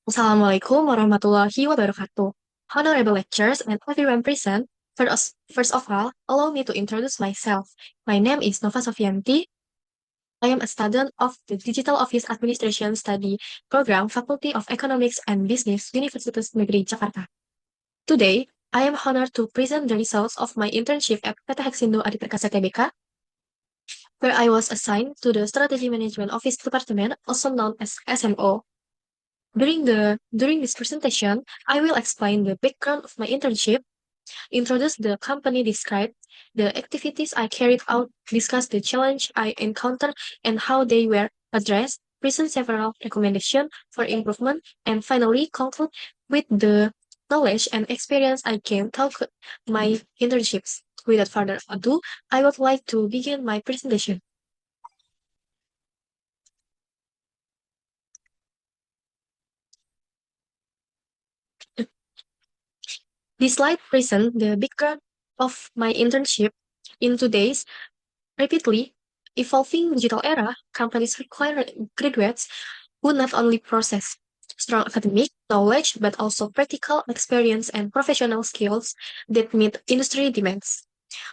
Assalamualaikum warahmatullahi wabarakatuh. Honorable lecturers and everyone present, first of all, allow me to introduce myself. My name is Nova Sofianti. I am a student of the Digital Office Administration Study Program, Faculty of Economics and Business, Universitas Negeri Jakarta. Today, I am honored to present the results of my internship at PT Hexindo Adi Perkasa Tbk, where I was assigned to the Strategy Management Office Department, also known as SMO. During this presentation, I will explain the background of my internship, introduce the company described, the activities I carried out, discuss the challenge I encountered and how they were addressed, present several recommendations for improvement, and finally conclude with the knowledge and experience I gained through my internships. Without further ado, I would like to begin my presentation. This slide presents the background of my internship. In today's rapidly evolving digital era, companies require graduates who not only possess strong academic knowledge but also practical experience and professional skills that meet industry demands.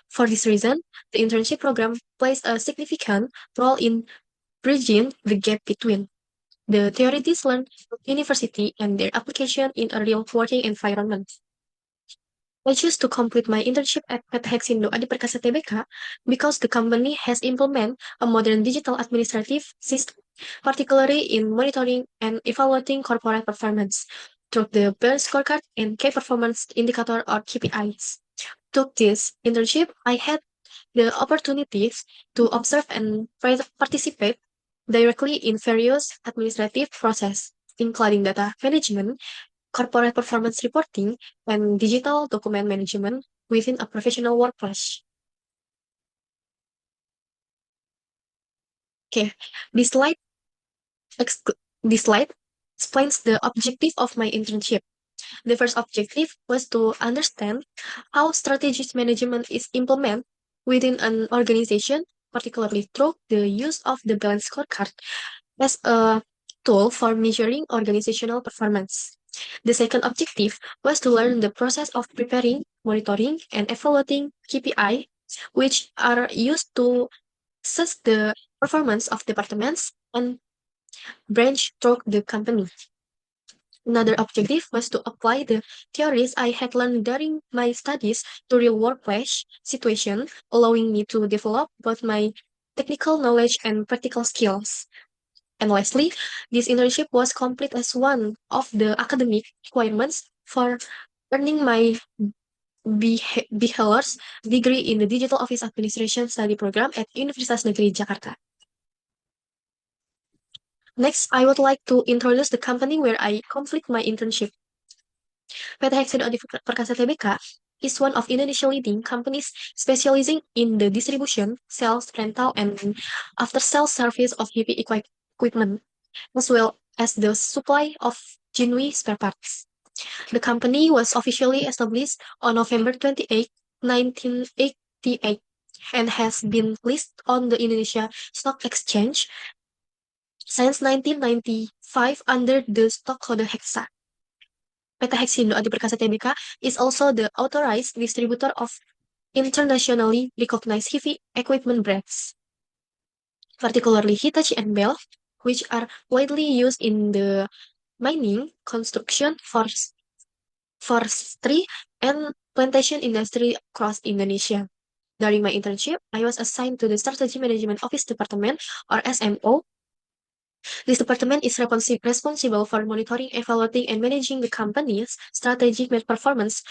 For this reason, the internship program plays a significant role in bridging the gap between the theories learned at university and their application in a real working environment. I choose to complete my internship at PT Hexindo Adi Perkasa Tbk because the company has implemented a modern digital administrative system, particularly in monitoring and evaluating corporate performance through the Bell Scorecard and Key Performance Indicator or KPIs. Through this internship, I had the opportunities to observe and participate directly in various administrative processes, including data management, corporate performance reporting, and digital document management within a professional workplace. Okay, this slide, ex- this slide explains the objective of my internship. The first objective was to understand how strategic management is implemented within an organization, particularly through the use of the balance scorecard as a tool for measuring organizational performance. The second objective was to learn the process of preparing, monitoring, and evaluating KPI, which are used to assess the performance of departments and branch through the company. Another objective was to apply the theories I had learned during my studies to real workplace situation, allowing me to develop both my technical knowledge and practical skills. And lastly, this internship was complete as one of the academic requirements for earning my bachelor's degree in the Digital Office Administration Study Program at Universitas Negeri Jakarta. Next, I would like to introduce the company where I complete my internship. PT Hexagon Adi Perkasa Tbk is one of Indonesia's leading companies specializing in the distribution, sales, rental, and after-sales service of heavy equipment, as well as the supply of genuine spare parts. The company was officially established on November 28, 1988, and has been listed on the Indonesia Stock Exchange since 1995 under the stock code Hexa. PT Hexindo Adi Perkasa Tbk is also the authorized distributor of internationally recognized heavy equipment brands, particularly Hitachi and Bell, which are widely used in the mining, construction, forestry, and plantation industry across Indonesia. During my internship, I was assigned to the Strategy Management Office Department, or SMO. This department is responsible for monitoring, evaluating, and managing the company's strategic performance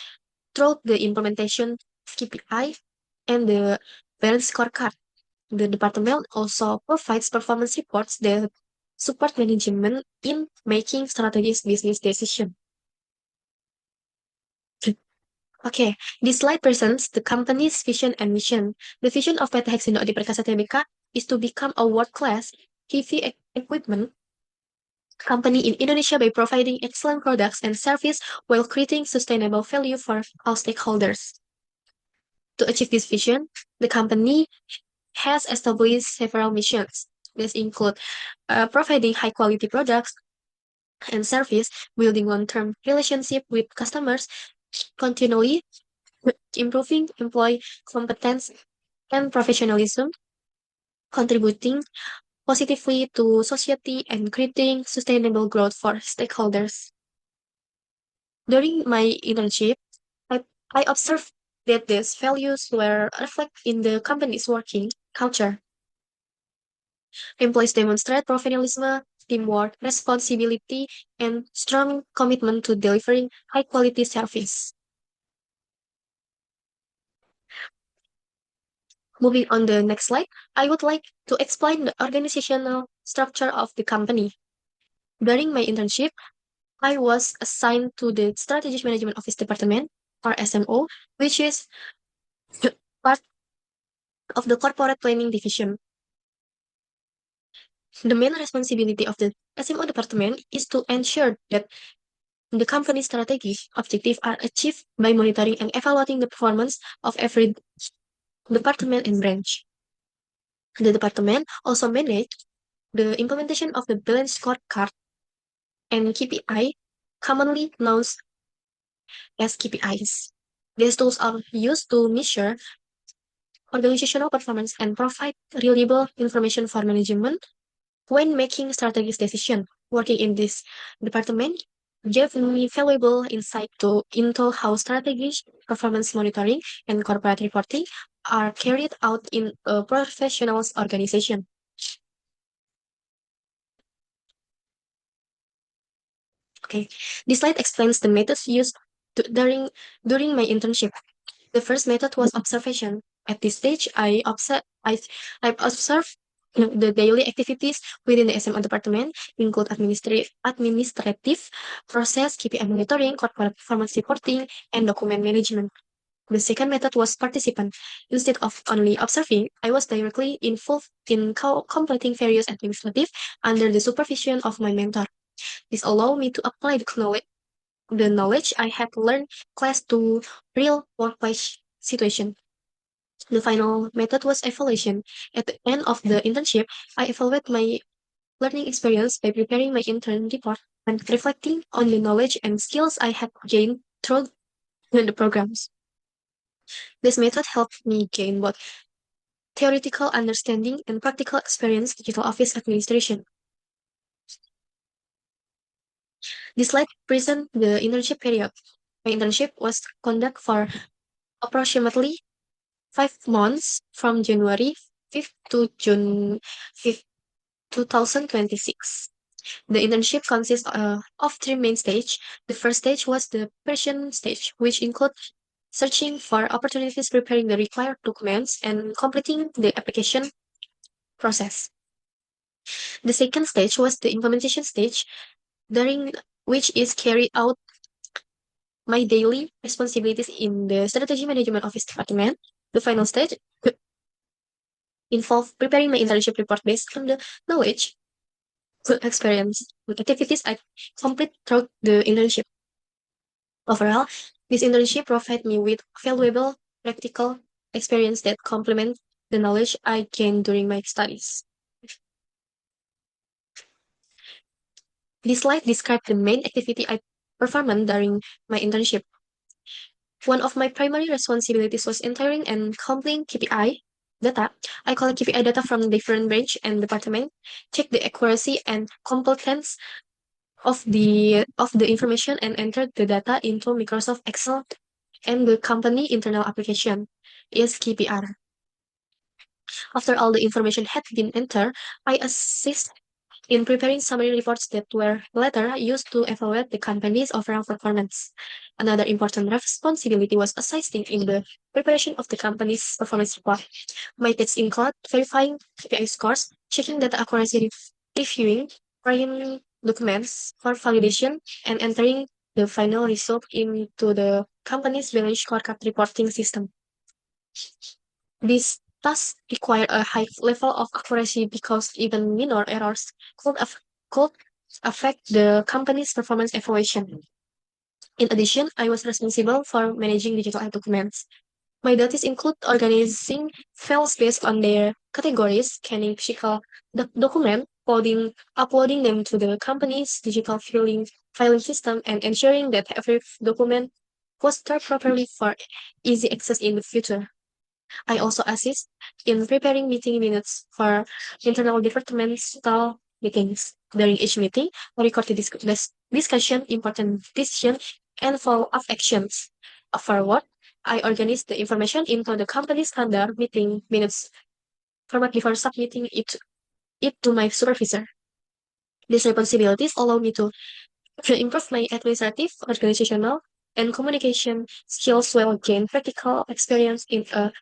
through the implementation of KPI and the balance scorecard. The department also provides performance reports that support management in making strategic business decisions. Okay, this slide presents the company's vision and mission. The vision of PT Hexindo Adi Perkasa Tbk is to become a world-class heavy equipment company in Indonesia by providing excellent products and service while creating sustainable value for all stakeholders. To achieve this vision, the company has established several missions. These include providing high-quality products, and service, building long-term relationship with customers, continually improving employee competence and professionalism, contributing positively to society and creating sustainable growth for stakeholders. During my internship, I, I observed that these values were reflected in the company's working culture. Employees demonstrate professionalism, teamwork, responsibility, and strong commitment to delivering high quality service. Moving on the next slide, I would like to explain the organizational structure of the company. During my internship, I was assigned to the Strategic Management Office Department, or SMO, which is part of the Corporate Planning Division. The main responsibility of the SMO department is to ensure that the company's strategic objectives are achieved by monitoring and evaluating the performance of every department and branch. The department also manages the implementation of the balanced scorecard and KPI, commonly known as KPIs. These tools are used to measure organizational performance and provide reliable information for management when making strategic decisions. Working in this department gave me valuable insight into how strategic performance monitoring and corporate reporting are carried out in a professional organization. Okay, this slide explains the methods used during my internship. The first method was observation. At this stage, I observed the daily activities within the SMO department include administrative process, KPI monitoring, corporate performance reporting, and document management. The second method was participant. Instead of only observing, I was directly involved in completing various administrative under the supervision of my mentor. This allowed me to apply the knowledge I had learned class to real workplace situation. The final method was evaluation. At the end of the internship, I evaluate my learning experience by preparing my intern report and reflecting on the knowledge and skills I had gained through the programs. This method helped me gain both theoretical understanding and practical experience in digital office administration. This slide presents the internship period. My internship was conducted for approximately 5 months from January 5th to June 5th, 2026. The internship consists of three main stages. The first stage was the preparation stage, which includes searching for opportunities, preparing the required documents, and completing the application process. The second stage was the implementation stage, during which is carried out my daily responsibilities in the strategy management office department. The final stage involved preparing my internship report based on the knowledge, experience, with activities I complete throughout the internship. Overall, this internship provided me with valuable practical experience that complement the knowledge I gained during my studies. This slide describes the main activity I performed during my internship. One of my primary responsibilities was entering and compiling KPI data. I collect KPI data from different branch and department, check the accuracy and competence of the information, and enter the data into Microsoft Excel and the company internal application is KPR. After all the information had been entered, I assist in preparing summary reports that were later used to evaluate the company's overall performance. Another important responsibility was assisting in the preparation of the company's performance report. My tasks include verifying KPI scores, checking data accuracy, reviewing primary documents for validation, and entering the final result into the company's balance scorecard reporting system. These tasks require a high level of accuracy because even minor errors could affect the company's performance evaluation. In addition, I was responsible for managing digital documents. My duties include organizing files based on their categories, scanning physical document, uploading them to the company's digital filing system, and ensuring that every document was stored properly for easy access in the future. I also assist in preparing meeting minutes for internal departmental meetings. During each meeting, I record the discussion, important decisions, and follow-up actions. Afterward, I organize the information into the company's standard meeting minutes format before submitting it to my supervisor. These responsibilities allow me to improve my administrative, organizational, and communication skills while gain practical experience in a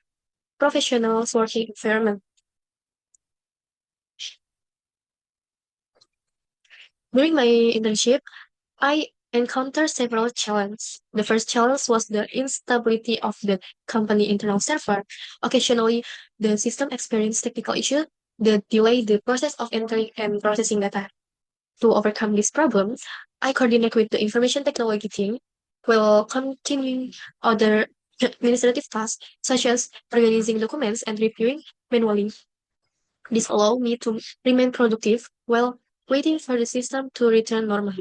professional working environment. During my internship, I encountered several challenges. The first challenge was the instability of the company internal server. Occasionally, the system experienced technical issues that delayed the process of entering and processing data. To overcome this problem, I coordinate with the information technology team while continuing other administrative tasks such as organizing documents and reviewing manually. This allowed me to remain productive while waiting for the system to return normal.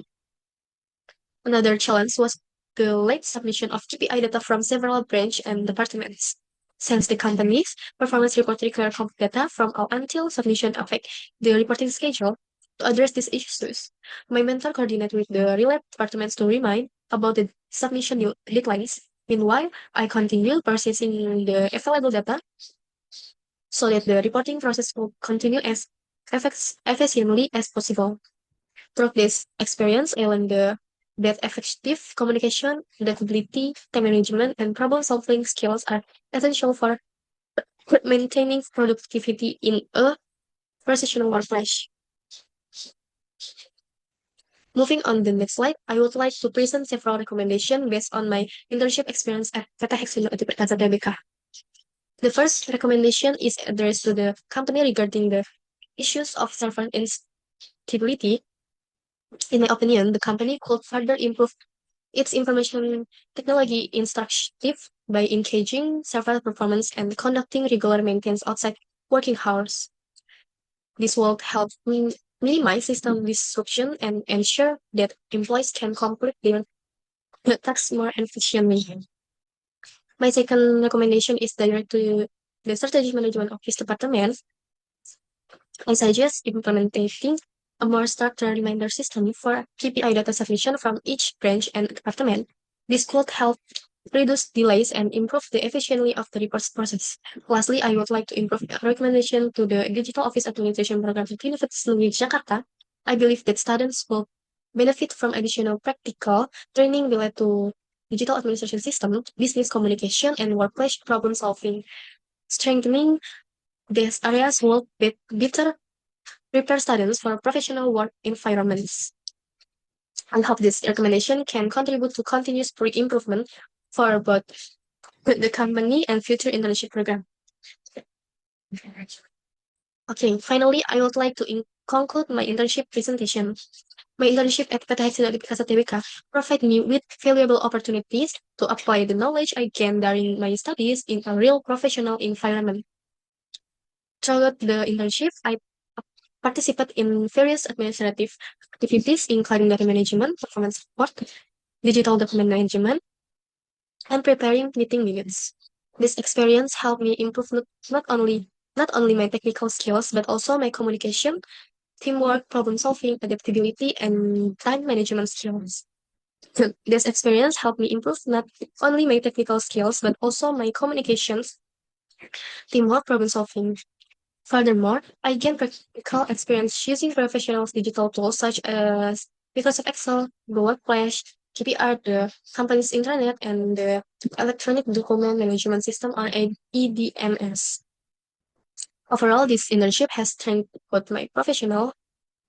Another challenge was the late submission of KPI data from several branch and departments. Since the company's performance report require complete data from all until submission affect the reporting schedule, to address these issues, my mentor coordinated with the relevant departments to remind about the submission deadlines. Meanwhile, I continue processing the available data so that the reporting process will continue as efficiently as possible. Through this experience, I learned that effective communication, adaptability, time management, and problem-solving skills are essential for maintaining productivity in a professional workplace. Moving on the next slide, I would like to present several recommendations based on my internship experience at PT Hexino Perkasa Tbk. The first recommendation is addressed to the company regarding the issues of server instability. In my opinion, the company could further improve its information technology instructive by engaging server performance and conducting regular maintenance outside working hours. This will help minimize system disruption and ensure that employees can complete their tasks more efficiently. My second recommendation is direct to the strategy management office department. I suggest implementing a more structured reminder system for KPI data submission from each branch and department. This could help reduce delays and improve the efficiency of the reports process. Lastly, I would like to improve a recommendation to the Digital Office Administration Program at Universitas Negeri Jakarta. I believe that students will benefit from additional practical training related to digital administration system, business communication, and workplace problem solving. Strengthening these areas will better prepare students for professional work environments. I hope this recommendation can contribute to continuous improvement for both the company and future internship program. Okay, finally, I would like to conclude my internship presentation. My internship at PT Hexino Perkasa Tbk provide me with valuable opportunities to apply the knowledge I gained during my studies in a real professional environment. Throughout the internship, I participate in various administrative activities, including data management, performance support, digital document management, and preparing meeting minutes. This experience helped me improve not only my technical skills, but also my communication, teamwork, problem solving, adaptability, and time management skills. This experience helped me improve not only my technical skills, but also my communications, teamwork, problem solving. Furthermore, I gained practical experience using professional digital tools such as Microsoft Excel, Google Flash, GPR, the company's intranet, and the Electronic Document Management System or EDMS. Overall, this internship has strengthened both my professional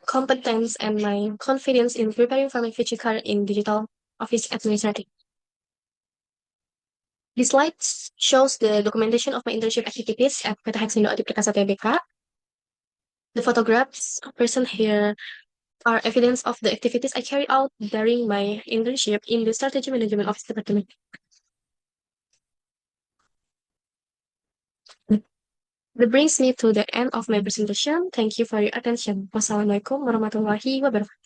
competence and my confidence in preparing for my future career in digital office administrative. This slide shows the documentation of my internship activities at PT Hexino Adi Perkasa Tbk. The photographs present here are evidence of the activities I carried out during my internship in the Strategy Management Office Department. That brings me to the end of my presentation. Thank you for your attention. Wassalamualaikum warahmatullahi wabarakatuh.